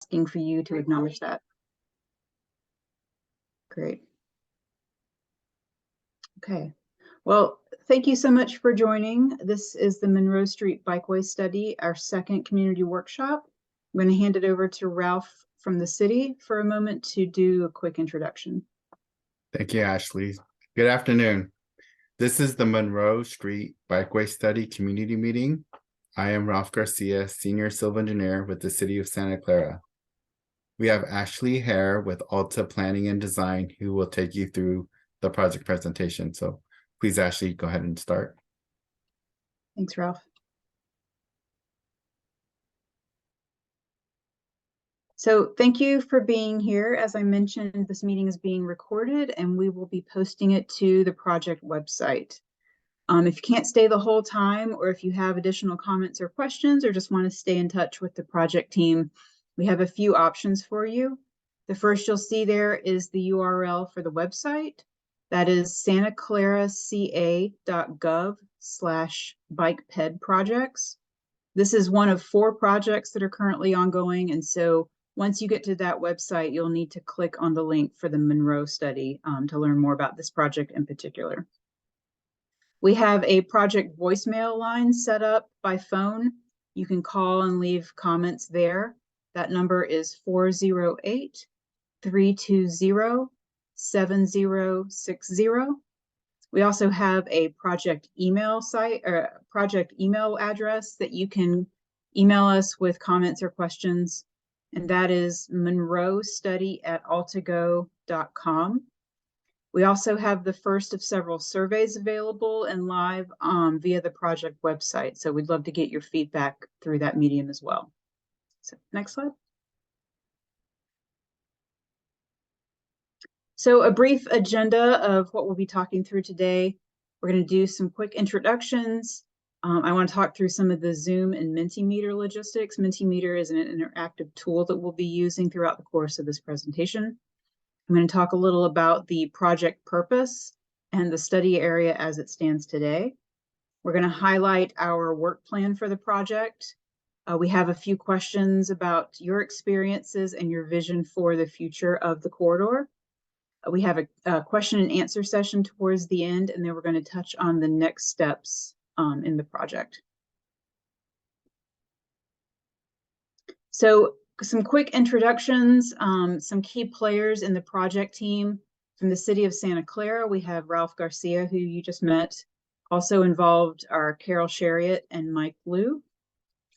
asking for you to acknowledge that. Great. Okay. Well, thank you so much for joining. This is the Monroe Street Bikeway Study, our second community workshop. I'm going to hand it over to Ralph from the city for a moment to do a quick introduction. Thank you, Ashley. Good afternoon. This is the Monroe Street Bikeway Study Community Meeting. I am Ralph Garcia, Senior Civil Engineer with the City of Santa Clara. We have Ashley Hare with Alta Planning and Design, who will take you through the project presentation. So please, Ashley, go ahead and start. Thanks, Ralph. So thank you for being here. As I mentioned, this meeting is being recorded and we will be posting it to the project website. If you can't stay the whole time, or if you have additional comments or questions, or just want to stay in touch with the project team, we have a few options for you. The first you'll see there is the URL for the website. That is santaclaraca.gov/bikeped projects. This is one of 4 projects that are currently ongoing, and so once you get to that website, you'll need to click on the link for the Monroe study to learn more about this project in particular. We have a project voicemail line set up by phone. You can call and leave comments there. That number is 408-320-7060. We also have a project email site or project email address that you can email us with comments or questions, and that is monroestudy@altago.com. We also have the first of several surveys available and live via the project website. So we'd love to get your feedback through that medium as well. So next slide. So a brief agenda of what we'll be talking through today. We're going to do some quick introductions. I want to talk through some of the Zoom and Mentimeter logistics. Mentimeter is an interactive tool that we'll be using throughout the course of this presentation. I'm going to talk a little about the project purpose and the study area as it stands today. We're going to highlight our work plan for the project. We have a few questions about your experiences and your vision for the future of the corridor. We have a question and answer session towards the end, and then we're going to touch on the next steps in the project. So some quick introductions, some key players in the project team. From the city of Santa Clara, we have Ralph Garcia, who you just met. Also involved are Carol Shariat and Mike Liu.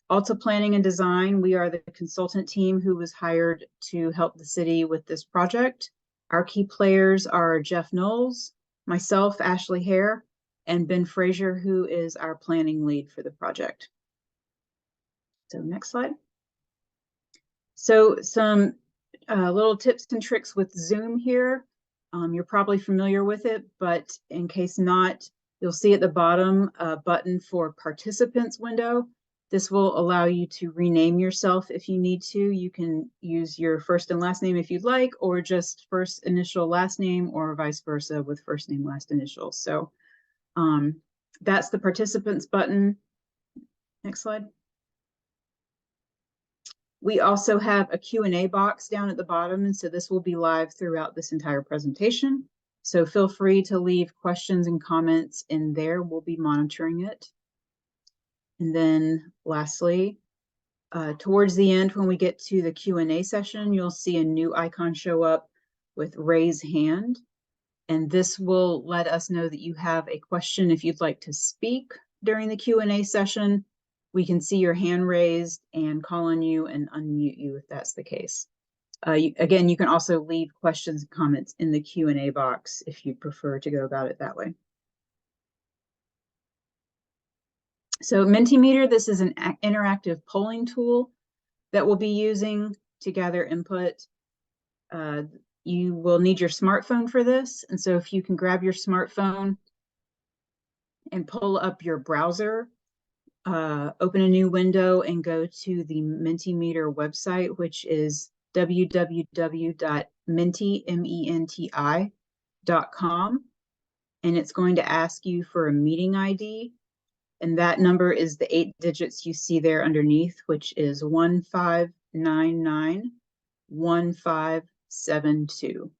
Alta Planning and Design, we are the consultant team who was hired to help the city with this project. Our key players are Jeff Knowles, myself, Ashley Hare, and Ben Frazier, who is our planning lead for the project. So next slide. So some little tips and tricks with Zoom here. You're probably familiar with it, but in case not, you'll see at the bottom a button for participants window. This will allow you to rename yourself if you need to. You can use your first and last name if you'd like, or just first initial last name, or vice versa with first name, last initial. So that's the participants button. Next slide. We also have a Q&A box down at the bottom, and so this will be live throughout this entire presentation. So feel free to leave questions and comments in there. We'll be monitoring it. And then lastly, towards the end, when we get to the Q&A session, you'll see a new icon show up with raise hand. And this will let us know that you have a question. If you'd like to speak during the Q&A session, we can see your hand raised and call on you and unmute you if that's the case. Again, you can also leave questions and comments in the Q&A box if you prefer to go about it that way. So Mentimeter, this is an interactive polling tool that we'll be using to gather input. You will need your smartphone for this. And so if you can grab your smartphone and pull up your browser, open a new window and go to the Mentimeter website, which is www.menti.com. And it's going to ask you for a meeting ID. And that number is the 8 digits you see there underneath, which is 1500. 1572.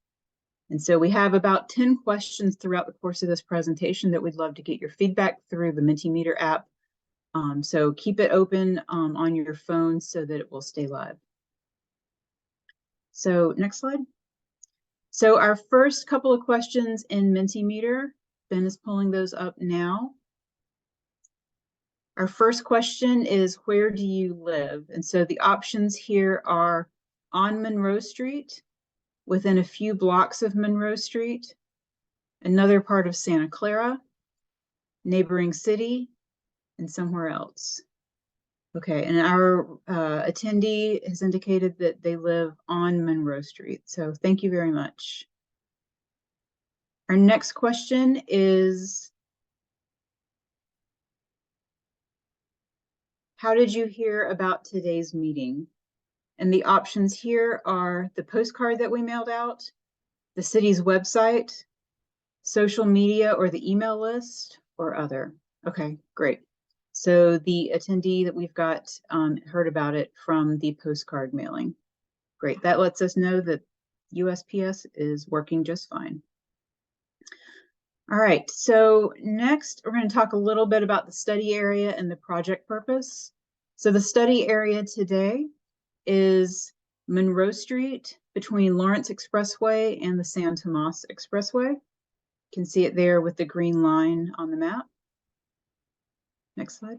And so we have about 10 questions throughout the course of this presentation that we'd love to get your feedback through the Mentimeter app. So keep it open on your phone so that it will stay live. So next slide. So our first couple of questions in Mentimeter, Ben is pulling those up now. Our first question is, where do you live? And so the options here are on Monroe Street, within a few blocks of Monroe Street, another part of Santa Clara, neighboring city, and somewhere else. Okay, and our attendee has indicated that they live on Monroe Street. So thank you very much. Our next question is, how did you hear about today's meeting? And the options here are the postcard that we mailed out, the city's website, social media or the email list, or other. Okay, great. So the attendee that we've got heard about it from the postcard mailing. Great, that lets us know that USPS is working just fine. All right, so next we're going to talk a little bit about the study area and the project purpose. So the study area today is Monroe Street between Lawrence Expressway and the San Tomas Expressway. You can see it there with the green line on the map. Next slide.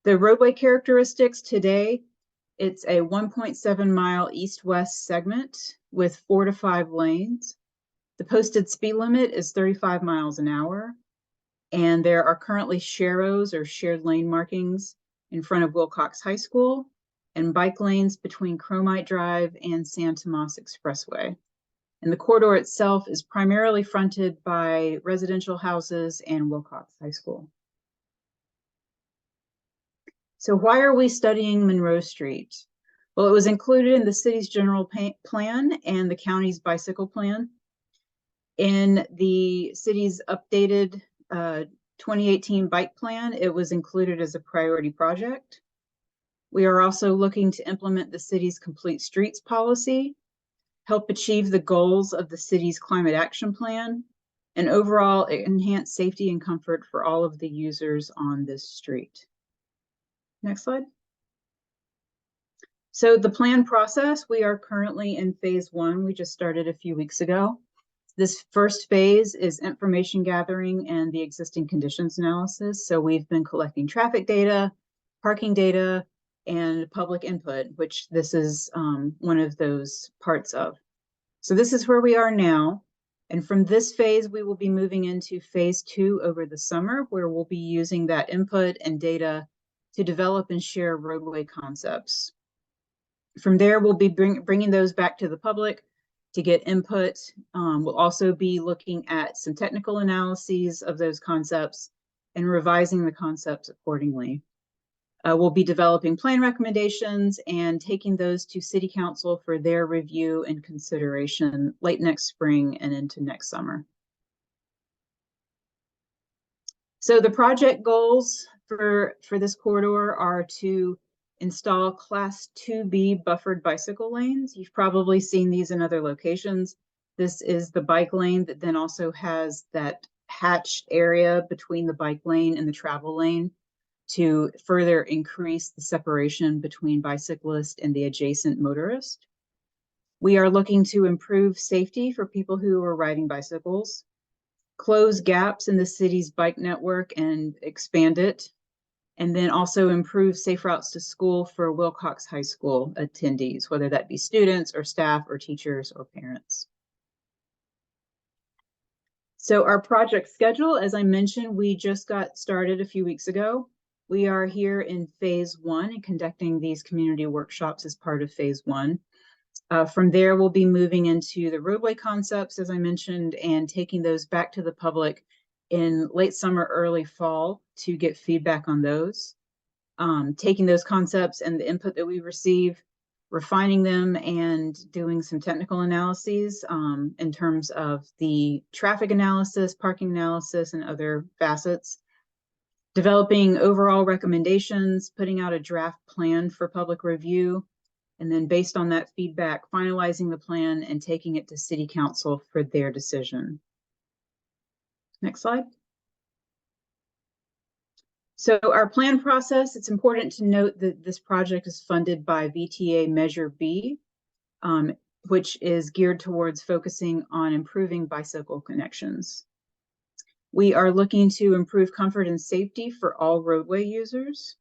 The roadway characteristics today, it's a 1.7 mile east-west segment with 4 to 5 lanes. The posted speed limit is 35 miles an hour, and there are currently sharrows or shared lane markings in front of Wilcox High School and bike lanes between Chromite Drive and San Tomas Expressway. And the corridor itself is primarily fronted by residential houses and Wilcox High School. So why are we studying Monroe Street? Well, it was included in the city's general plan and the county's bicycle plan. In the city's updated 2018 bike plan, it was included as a priority project. We are also looking to implement the city's complete streets policy, help achieve the goals of the city's climate action plan, and overall enhance safety and comfort for all of the users on this street. Next slide. So the plan process, we are currently in phase 1. We just started a few weeks ago. This first phase is information gathering and the existing conditions analysis. So we've been collecting traffic data, parking data, and public input, which this is one of those parts of. So this is where we are now. And from this phase, we will be moving into phase 2 over the summer, where we'll be using that input and data to develop and share roadway concepts. From there, we'll be bringing those back to the public to get input. We'll also be looking at some technical analyses of those concepts and revising the concepts accordingly. We'll be developing plan recommendations and taking those to City Council for their review and consideration late next spring and into next summer. So the project goals for this corridor are to install Class 2B buffered bicycle lanes. You've probably seen these in other locations. This is the bike lane that then also has that hatched area between the bike lane and the travel lane to further increase the separation between bicyclist and the adjacent motorist. We are looking to improve safety for people who are riding bicycles, close gaps in the city's bike network and expand it, and then also improve safe routes to school for Wilcox High School attendees, whether that be students or staff or teachers or parents. So our project schedule, as I mentioned, we just got started a few weeks ago. We are here in phase 1 and conducting these community workshops as part of phase 1. From there, we'll be moving into the roadway concepts, as I mentioned, and taking those back to the public in late summer, early fall to get feedback on those. Taking those concepts and the input that we receive, refining them and doing some technical analyses in terms of the traffic analysis, parking analysis, and other facets. developing overall recommendations, putting out a draft plan for public review, and then based on that feedback, finalizing the plan and taking it to City Council for their decision. Next slide. So our plan process, it's important to note that this project is funded by VTA Measure B, which is geared towards focusing on improving bicycle connections. We are looking to improve comfort and safety for all roadway users.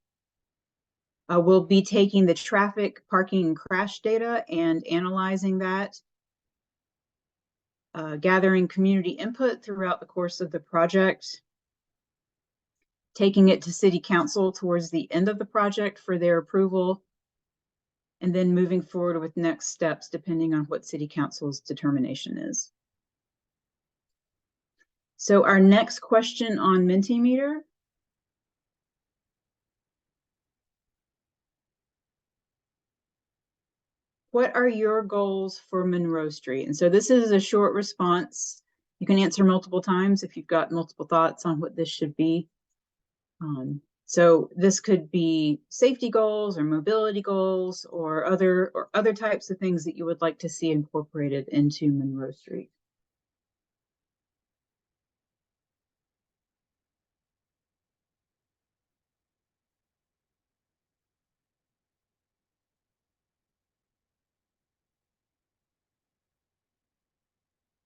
We'll be taking the traffic, parking, and crash data and analyzing that, gathering community input throughout the course of the project, taking it to City Council towards the end of the project for their approval, and then moving forward with next steps depending on what City Council's determination is. So our next question on Mentimeter. What are your goals for Monroe Street? And so this is a short response. You can answer multiple times if you've got multiple thoughts on what this should be. So this could be safety goals or mobility goals or other types of things that you would like to see incorporated into Monroe Street.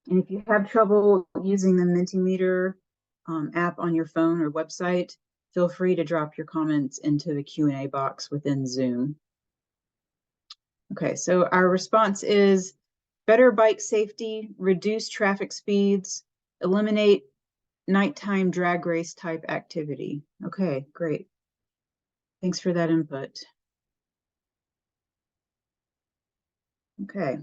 And if you have trouble using the Mentimeter app on your phone or website, feel free to drop your comments into the Q&A box within Zoom. Okay, so our response is better bike safety, reduce traffic speeds, eliminate nighttime drag race type activity. Okay, great. Thanks for that input. Okay.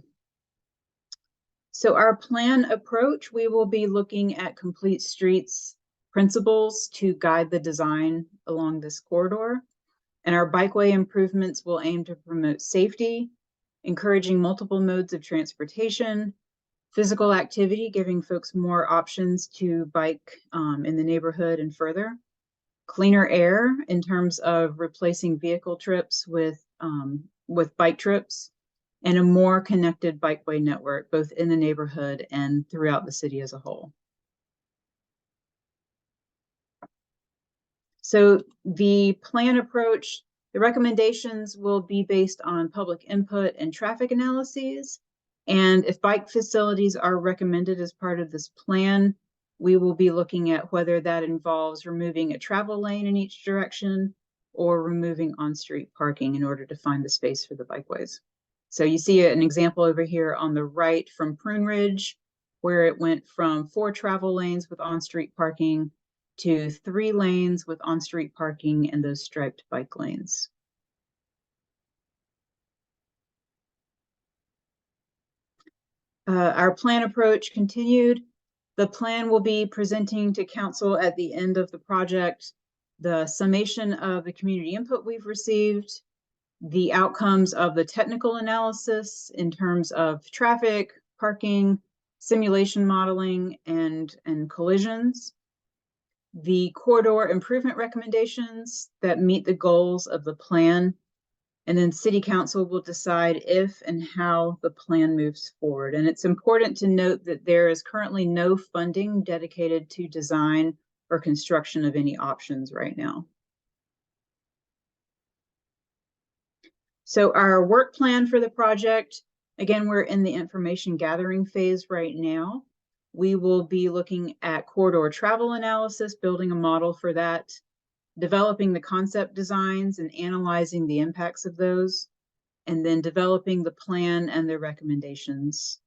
So our plan approach, we will be looking at complete streets principles to guide the design along this corridor. And our bikeway improvements will aim to promote safety, encouraging multiple modes of transportation, physical activity, giving folks more options to bike in the neighborhood and further, cleaner air in terms of replacing vehicle trips with bike trips, and a more connected bikeway network, both in the neighborhood and throughout the city as a whole. So the plan approach, the recommendations will be based on public input and traffic analyses. And if bike facilities are recommended as part of this plan, we will be looking at whether that involves removing a travel lane in each direction or removing on-street parking in order to find the space for the bikeways. So you see an example over here on the right from Prune Ridge, where it went from 4 travel lanes with on-street parking to 3 lanes with on-street parking and those striped bike lanes. Our plan approach continued. The plan will be presenting to council at the end of the project the summation of the community input we've received, the outcomes of the technical analysis in terms of traffic, parking, simulation modeling, and collisions, the corridor improvement recommendations that meet the goals of the plan, and then City Council will decide if and how the plan moves forward. And it's important to note that there is currently no funding dedicated to design or construction of any options right now. So our work plan for the project, again, we're in the information gathering phase right now. We will be looking at corridor travel analysis, building a model for that, developing the concept designs and analyzing the impacts of those, and then developing the plan and the recommendations.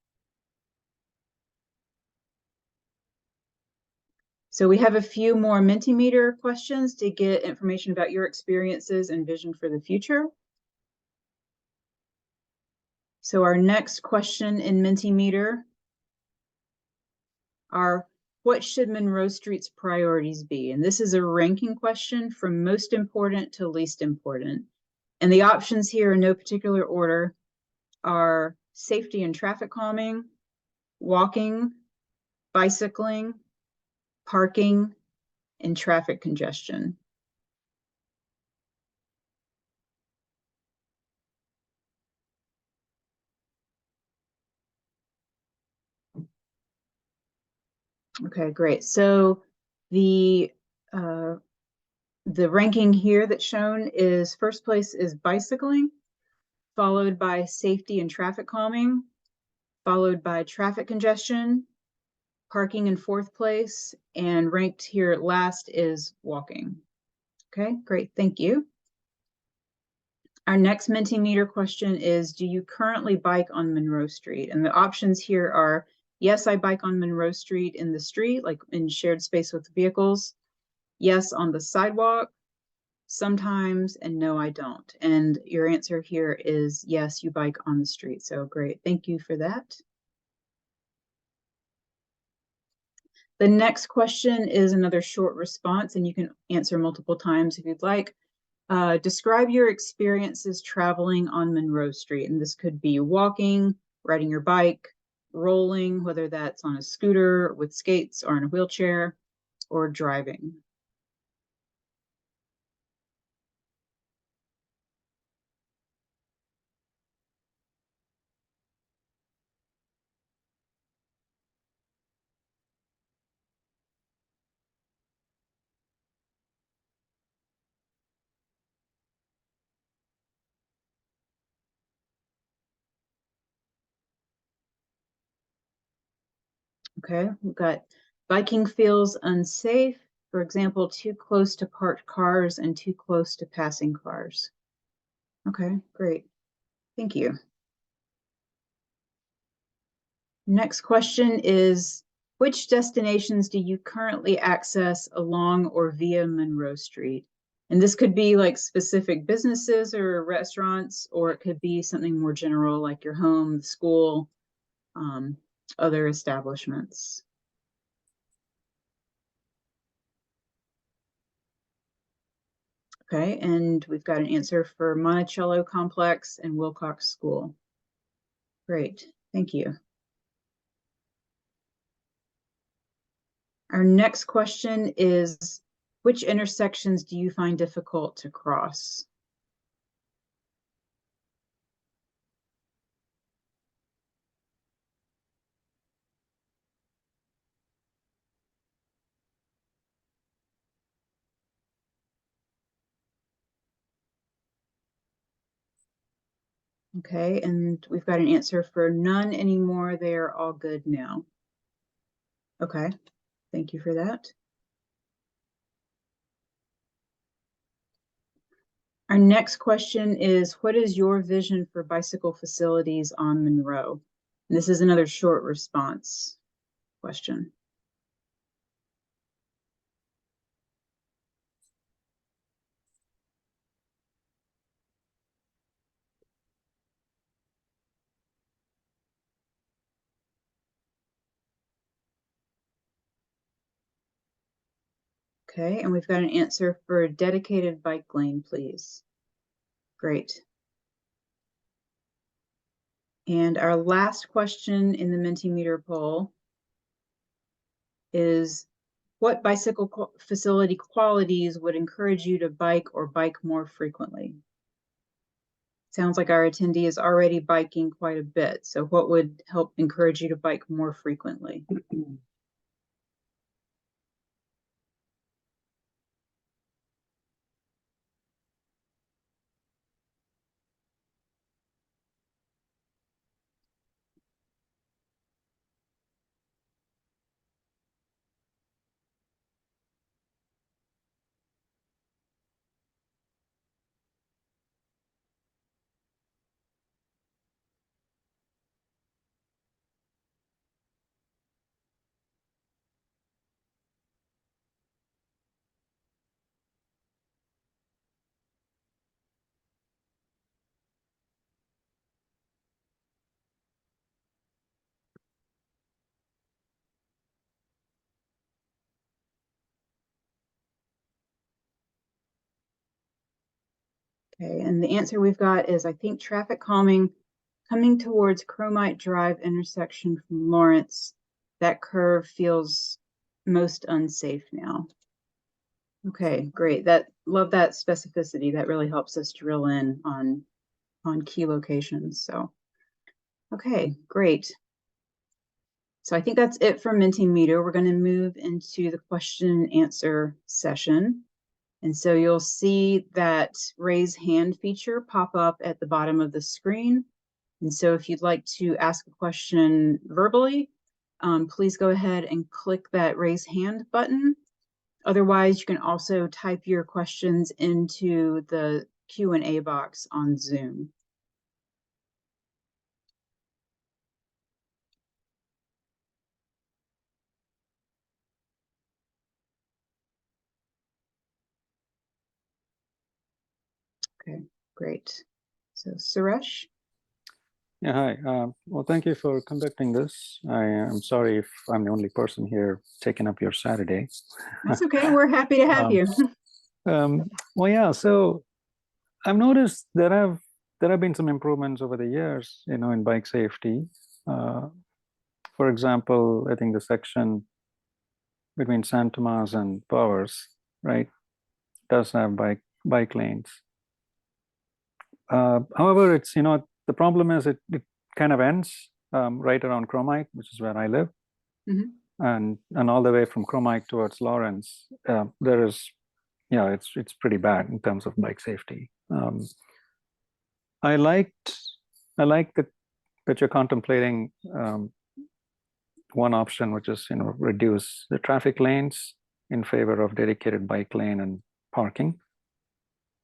So we have a few more Mentimeter questions to get information about your experiences and vision for the future. So our next question in Mentimeter are, what should Monroe Street's priorities be? And this is a ranking question from most important to least important. And the options here in no particular order are safety and traffic calming, walking, bicycling, parking, and traffic congestion. Okay, great. So the ranking here that's shown is first place is bicycling, followed by safety and traffic calming, followed by traffic congestion, parking in fourth place, and ranked here last is walking. Okay, great, thank you. Our next Mentimeter question is, do you currently bike on Monroe Street? And the options here are, yes, I bike on Monroe Street in the street, like in shared space with vehicles. Yes, on the sidewalk, sometimes, and no, I don't. And your answer here is yes, you bike on the street. So great, thank you for that. The next question is another short response, and you can answer multiple times if you'd like. Describe your experiences traveling on Monroe Street. And this could be walking, riding your bike, rolling, whether that's on a scooter with skates or in a wheelchair, or driving. Okay, we've got biking feels unsafe. For example, too close to parked cars and too close to passing cars. Okay, great. Thank you. Next question is, which destinations do you currently access along or via Monroe Street? And this could be like specific businesses or restaurants, or it could be something more general like your home, school, other establishments. Okay, and we've got an answer for Monticello Complex and Wilcox School. Great, thank you. Our next question is, which intersections do you find difficult to cross? Okay, and we've got an answer for none anymore. They are all good now. Okay, thank you for that. Our next question is, what is your vision for bicycle facilities on Monroe? And this is another short response question. Okay, and we've got an answer for a dedicated bike lane, please. Great. And our last question in the Mentimeter poll is, what bicycle facility qualities would encourage you to bike or bike more frequently? Sounds like our attendee is already biking quite a bit. So what would help encourage you to bike more frequently? Okay, and the answer we've got is, I think, traffic calming coming towards Chromite Drive intersection from Lawrence. That curve feels most unsafe now. Okay, great. Love that specificity. That really helps us drill in on key locations. So, okay, great. So I think that's it for Mentimeter. We're going to move into the question and answer session. And so you'll see that raise hand feature pop up at the bottom of the screen. And so if you'd like to ask a question verbally, please go ahead and click that raise hand button. Otherwise, you can also type your questions into the Q&A box on Zoom. Okay, great. So Suresh? Yeah, hi. Well, thank you for conducting this. I am sorry if I'm the only person here taking up your Saturday. That's okay. We're happy to have you. Well, yeah. So I've noticed there have been some improvements over the years, in bike safety. For example, I think the section between San Tomas and Powers, right, does have bike lanes. However, it's the problem is it kind of ends right around Chromite, which is where I live, and all the way from Chromite towards Lawrence, there is, it's pretty bad in terms of bike safety. I like that you're contemplating one option, which is reduce the traffic lanes in favor of dedicated bike lane and parking.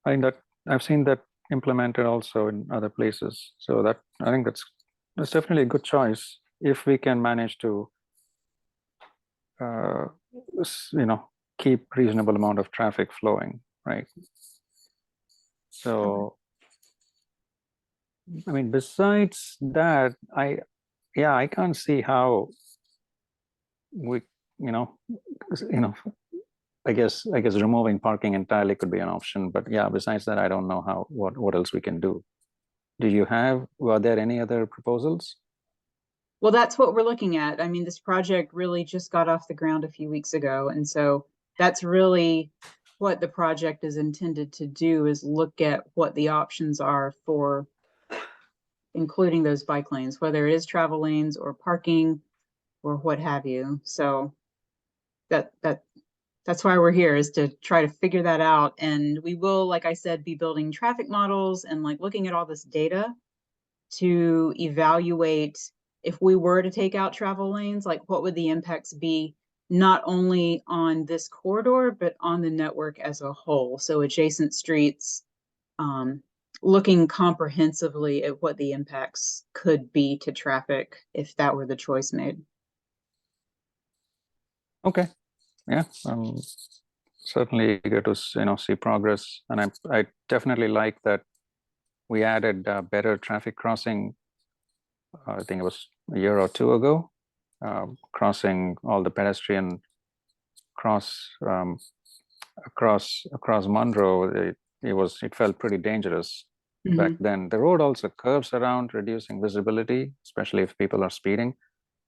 I think that I've seen that implemented also in other places. So that I think that's definitely a good choice if we can manage to keep reasonable amount of traffic flowing, right? So I mean, besides that, I can't see how we I guess removing parking entirely could be an option, but yeah, besides that, I don't know what else we can do. Were there any other proposals? Well, that's what we're looking at. I mean, this project really just got off the ground a few weeks ago. And so that's really what the project is intended to do, is look at what the options are for including those bike lanes, whether it is travel lanes or parking or what have you. So that's why we're here, is to try to figure that out. And we will, like I said, be building traffic models and like looking at all this data to evaluate if we were to take out travel lanes, like what would the impacts be, not only on this corridor, but on the network as a whole. So adjacent streets, looking comprehensively at what the impacts could be to traffic if that were the choice made. Okay. Yeah, certainly eager to see progress, and I definitely like that we added better traffic crossing. I think it was a year or two ago, crossing all the pedestrian across Monroe. It felt pretty dangerous back then. The road also curves around, reducing visibility, especially if people are speeding.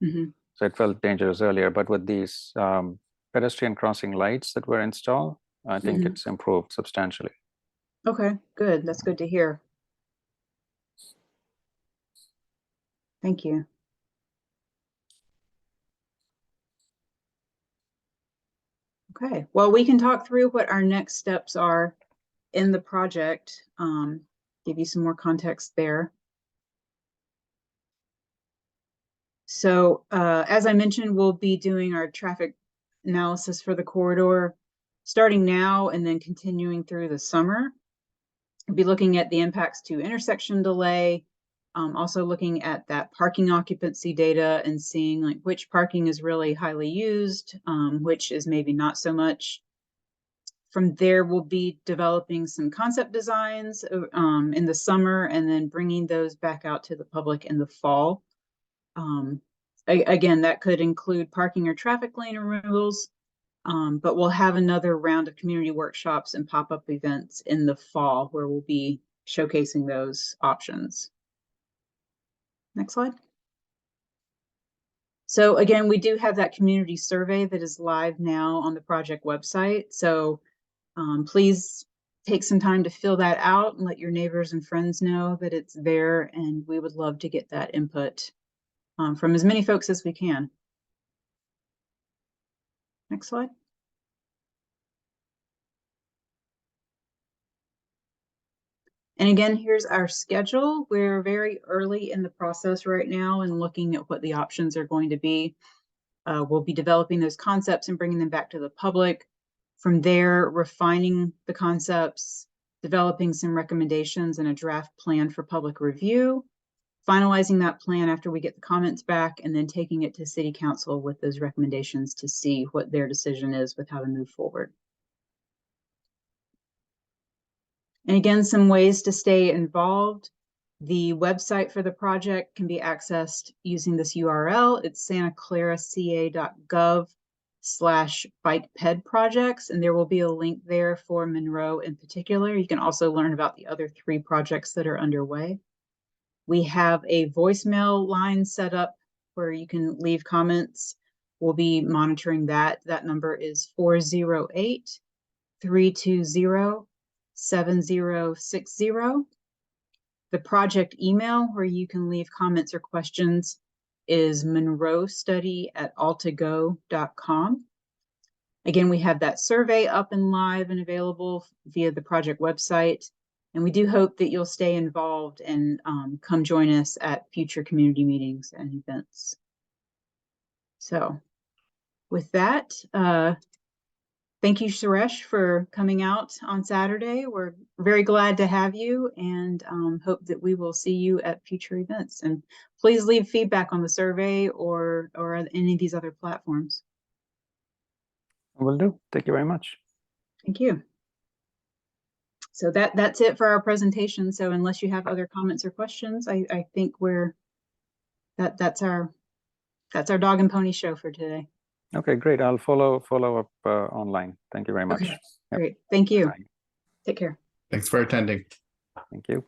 So it felt dangerous earlier, but with these pedestrian crossing lights that were installed, I think it's improved substantially. Okay, good. That's good to hear. Thank you. Okay, well, we can talk through what our next steps are in the project, give you some more context there. So as I mentioned, we'll be doing our traffic analysis for the corridor starting now and then continuing through the summer. We'll be looking at the impacts to intersection delay, also looking at that parking occupancy data and seeing like which parking is really highly used, which is maybe not so much. From there, we'll be developing some concept designs in the summer and then bringing those back out to the public in the fall. Again, that could include parking or traffic lane removals, but we'll have another round of community workshops and pop-up events in the fall where we'll be showcasing those options. Next slide. So again, we do have that community survey that is live now on the project website. So please take some time to fill that out and let your neighbors and friends know that it's there, and we would love to get that input from as many folks as we can. Next slide. And again, here's our schedule. We're very early in the process right now and looking at what the options are going to be. We'll be developing those concepts and bringing them back to the public. From there, refining the concepts, developing some recommendations and a draft plan for public review, finalizing that plan after we get the comments back, and then taking it to City Council with those recommendations to see what their decision is with how to move forward. And again, some ways to stay involved. The website for the project can be accessed using this URL. It's santaclaraca.gov/bikeped projects, and there will be a link there for Monroe in particular. You can also learn about the other 3 projects that are underway. We have a voicemail line set up where you can leave comments. We'll be monitoring that. That number is 408-320-7060. The project email where you can leave comments or questions is monroestudy@altago.com. Again, we have that survey up and live and available via the project website. And we do hope that you'll stay involved and come join us at future community meetings and events. So with that, thank you, Suresh, for coming out on Saturday. We're very glad to have you and hope that we will see you at future events. And please leave feedback on the survey or any of these other platforms. Will do. Thank you very much. Thank you. So that's it for our presentation. So unless you have other comments or questions, I think that's our dog and pony show for today. Okay, great. I'll follow up online. Thank you very much. Okay, Yep. great. Thank you. Bye. Take care. Thanks for attending. Thank you.